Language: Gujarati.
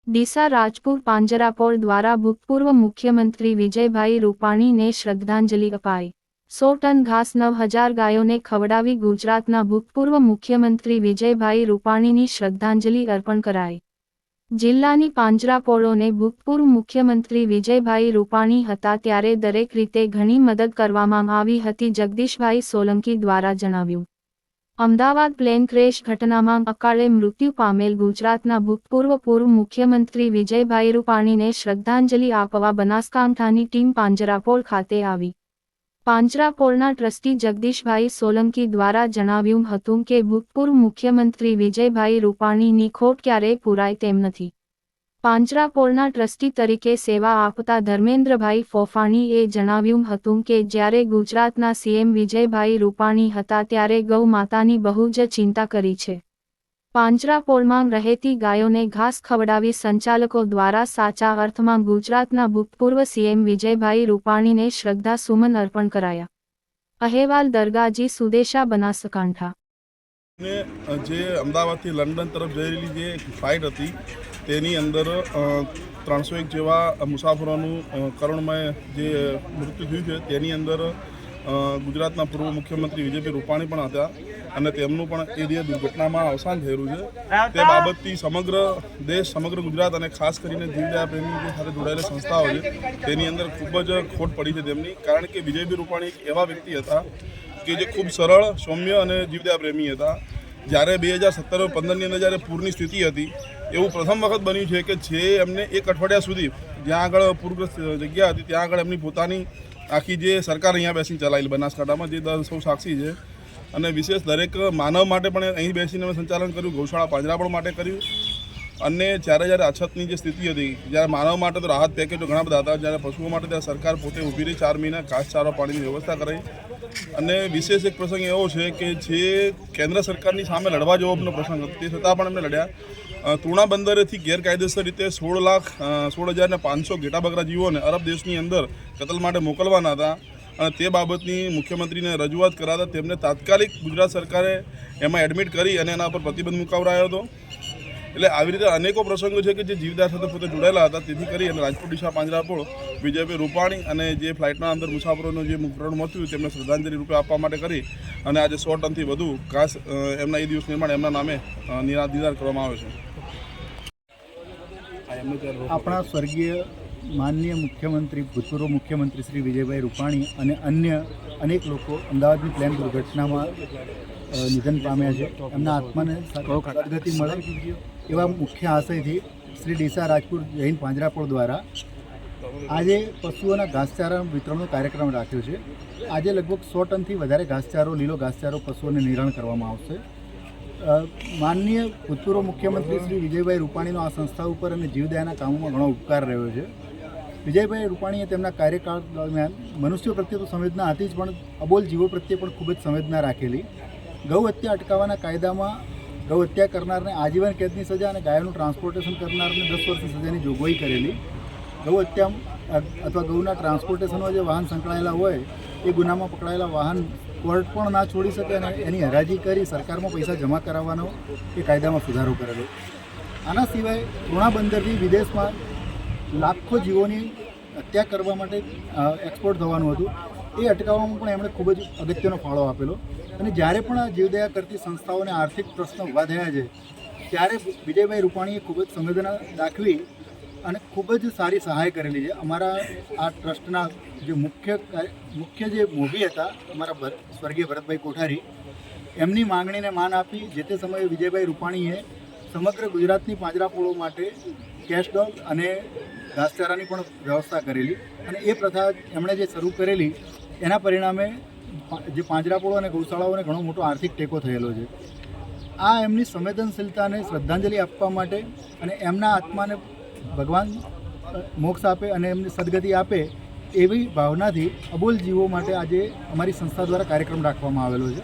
ડીસા રાજપુર પાંજરાપોળ દ્વારા ભૂતપૂર્વ મુખ્યમંત્રી વિજયભાઈ રૂપાણીને શ્રદ્ધાંજલિ અપાઈ। 100 ટન ઘાસ 9000 ગાયોને ખવડાવી ગુજરાતના ભૂતપૂર્વ મુખ્યમંત્રી વિજયભાઈ રૂપાણીની શ્રદ્ધાંજલિ અર્પણ કરાઈ। જિલ્લાની પાંજરાપોળોને ભૂતપૂર્વ મુખ્યમંત્રી વિજયભાઈ રૂપાણી હતા ત્યારે દરેક રીતે ઘણી મદદ કરવામાં આવી હતી। જગદીશભાઈ સોલંકી દ્વારા જણાવ્યું। અમદાવાદ પ્લેન ક્રેશ ઘટનામાં અકાળે મૃત્યુ પામેલ ગુજરાતના ભૂતપૂર્વ પૂર્વ મુખ્યમંત્રી વિજયભાઈ રૂપાણીને શ્રદ્ધાંજલિ આપવા બનાસકાંઠાની ટીમ પાંજરાપોળ ખાતે આવી। પાંજરાપોળના ટ્રસ્ટી જગદીશભાઈ સોલંકી દ્વારા જણાવ્યું હતું કે ભૂતપૂર્વ મુખ્યમંત્રી વિજયભાઈ રૂપાણીની ખોટ ક્યારેય પૂરાય તેમ નથી। પાંજરાપોળના ટ્રસ્ટી તરીકે સેવા આપતા ધર્મેન્દ્રભાઈ ફોફાણીએ જણાવ્યું હતું કે જ્યારે ગુજરાતના સીએમ વિજયભાઈ રૂપાણી હતા ત્યારે ગૌ માતાની બહુ જ ચિંતા કરી છે। પાંજરાપોળમાં રહેતી ગાયોને ઘાસ ખવડાવી સંચાલકો દ્વારા સાચા અર્થમાં ગુજરાતના ભૂતપૂર્વ સીએમ વિજયભાઈ રૂપાણીને શ્રદ્ધા સુમન અર્પણ કરાયા। અહેવાલ દરગાજી સુદેશા બનાસકાંઠા। જે અમદાવાદથી લંડન તરફ જઈ રહેલી જે ફ્લાઇટ હતી તેની અંદર 301 જેવા મુસાફરોનું કરુણમય જે મૃત્યુ થયું છે તેની અંદર ગુજરાતના પૂર્વ મુખ્યમંત્રી વિજયભાઈ રૂપાણી પણ હતા અને તેમનું પણ એ જે દુર્ઘટનામાં અવસાન થયેલું છે તે બાબતથી સમગ્ર દેશ સમગ્ર ગુજરાત અને ખાસ કરીને જીવદયા પ્રેમી જે સાથે જોડાયેલી સંસ્થાઓ છે તેની અંદર ખૂબ જ ખોટ પડી છે તેમની, કારણ કે વિજયભાઈ રૂપાણી એક એવા વ્યક્તિ હતા કે જે ખૂબ સરળ, સૌમ્ય અને જીવદયા પ્રેમી હતા। જ્યારે 2017-15ની અંદર જ્યારે પૂરની સ્થિતિ હતી એવું પ્રથમ વખત બન્યું છે કે જે એમને એક અઠવાડિયા સુધી જ્યાં આગળ પૂરગ્રસ્ત જગ્યા હતી ત્યાં આગળ એમની પોતાની આખી જે સરકાર અહીંયા બેસીને ચલાવેલી બનાસકાંઠામાં, જે સૌ સાક્ષી છે। અને વિશેષ દરેક માનવ માટે પણ અહીં બેસીને અમે સંચાલન કર્યું, ગૌશાળા પાંજરાપોળ માટે કર્યું। અને જ્યારે અછતની જે સ્થિતિ હતી, જ્યારે માનવ માટે તો રાહત પેકેજો ઘણા બધા હતા, જ્યારે પશુઓ માટે ત્યાં સરકાર પોતે ઊભી રહી 4 મહિના ઘાસચારો પાણીની વ્યવસ્થા કરાઈ। અને વિશેષ એક પ્રસંગ એવો છે કે જે કેન્દ્ર સરકારની સામે લડવા જેવો પ્રસંગ હતો તે છતાં પણ એમને લડ્યા। તુણા બંદરેથી ગેરકાયદેસર રીતે 16,0500 ઘેટા બકરા જીવોને અરબ દેશની અંદર કતલ માટે મોકલવાના હતા અને તે બાબતની મુખ્યમંત્રીને રજૂઆત કરાતા તેમને તાત્કાલિક ગુજરાત સરકારે એમાં એડમિટ કરી અને એના પર પ્રતિબંધ મુકાવરાયો હતો। એટલે આવી રીતે અનેકો પ્રસંગો છે કે જે જીવદયા સાથે પોતે જોડાયેલા હતા, તેથી કરી અને રાજપુર ડીસા પાંજરાપોળ વિજયભાઈ રૂપાણી અને જે ફ્લાઇટના અંદર મુસાફરોનું જે મૃત્યુ થયું તેમને શ્રદ્ધાંજલિ રૂપે આપવા માટે કરી અને આજે 100 ટનથી વધુ ઘાસ એમના એ દિવસ નિર્માણ એમના નામે દીદાર કરવામાં આવે છે। આપણા સ્વર્ગીય માનનીય મુખ્યમંત્રી ભૂતપૂર્વ મુખ્યમંત્રી શ્રી વિજયભાઈ રૂપાણી અને અન્ય અનેક લોકો અમદાવાદની પ્લેન દુર્ઘટનામાં નિધન પામ્યા છે। એમના આત્માને સદગતિ મળે એવા મુખ્ય આશયથી શ્રી ડીસા રાજપુર જૈન પાંજરાપોળ દ્વારા આજે પશુઓના ઘાસચારા વિતરણનો કાર્યક્રમ રાખ્યો છે। આજે લગભગ 100 ટનથી વધારે ઘાસચારો, લીલો ઘાસચારો પશુઓને નિર્માણ કરવામાં આવશે। માનનીય ભૂતપૂર્વ મુખ્યમંત્રી શ્રી વિજયભાઈ રૂપાણીનો આ સંસ્થા ઉપર અને જીવદયાના કામોમાં ઘણો ઉપકાર રહ્યો છે। વિજયભાઈ રૂપાણીએ તેમના કાર્યકાળ દરમિયાન મનુષ્યો પ્રત્યે તો સંવેદના હતી જ, પણ અબોલ જીવો પ્રત્યે પણ ખૂબ જ સંવેદના રાખેલી। ગૌ હત્યા અટકાવવાના કાયદામાં ગૌ હત્યા કરનારને આજીવન કેદની સજા અને ગાયોનું ટ્રાન્સપોર્ટેશન કરનારને 10 વર્ષની સજાની જોગવાઈ કરેલી। ગૌ હત્યા અથવા ગૌના ટ્રાન્સપોર્ટેશનમાં જે વાહન સંકળાયેલા હોય એ ગુનામાં પકડાયેલા વાહન કોર્ટ પણ ના છોડી શકે અને એની હરાજી કરી સરકારમાં પૈસા જમા કરાવવાનો એ કાયદામાં સુધારો કરેલો। આના સિવાય તુણા બંદરથી વિદેશમાં લાખો જીવોની હત્યા કરવા માટે એક્સપોર્ટ થવાનું હતું, એ અટકાવવામાં પણ એમણે ખૂબ જ અગત્યનો ફાળો આપેલો। અને જ્યારે પણ આ જીવદયા કરતી સંસ્થાઓને આર્થિક પ્રશ્નો ઊભા થયા છે ત્યારે વિજયભાઈ રૂપાણીએ ખૂબ જ સંવેદના દાખવી અને ખૂબ જ સારી સહાય કરેલી છે। અમારા આ ટ્રસ્ટના જે મુખ્ય જે મોભી હતા અમારા સ્વર્ગીય ભરતભાઈ કોઠારી, એમની માંગણીને માન આપી જે તે સમયે વિજયભાઈ રૂપાણીએ સમગ્ર ગુજરાતની પાંજરાપોળો માટે કેશ ડોગ અને ઘાસચારાની પણ વ્યવસ્થા કરેલી અને એ પ્રથા એમણે જે શરૂ કરેલી એના પરિણામે જે પાંજરાપોળો અને ગૌશાળાઓને ઘણો મોટો આર્થિક ટેકો થયેલો છે। આ એમની સંવેદનશીલતાને શ્રદ્ધાંજલિ આપવા માટે અને એમના આત્માને ભગવાન મોક્ષ આપે અને એમને સદગતિ આપે એવી ભાવનાથી અબોલ જીવો માટે આજે અમારી સંસ્થા દ્વારા કાર્યક્રમ રાખવામાં આવેલો છે।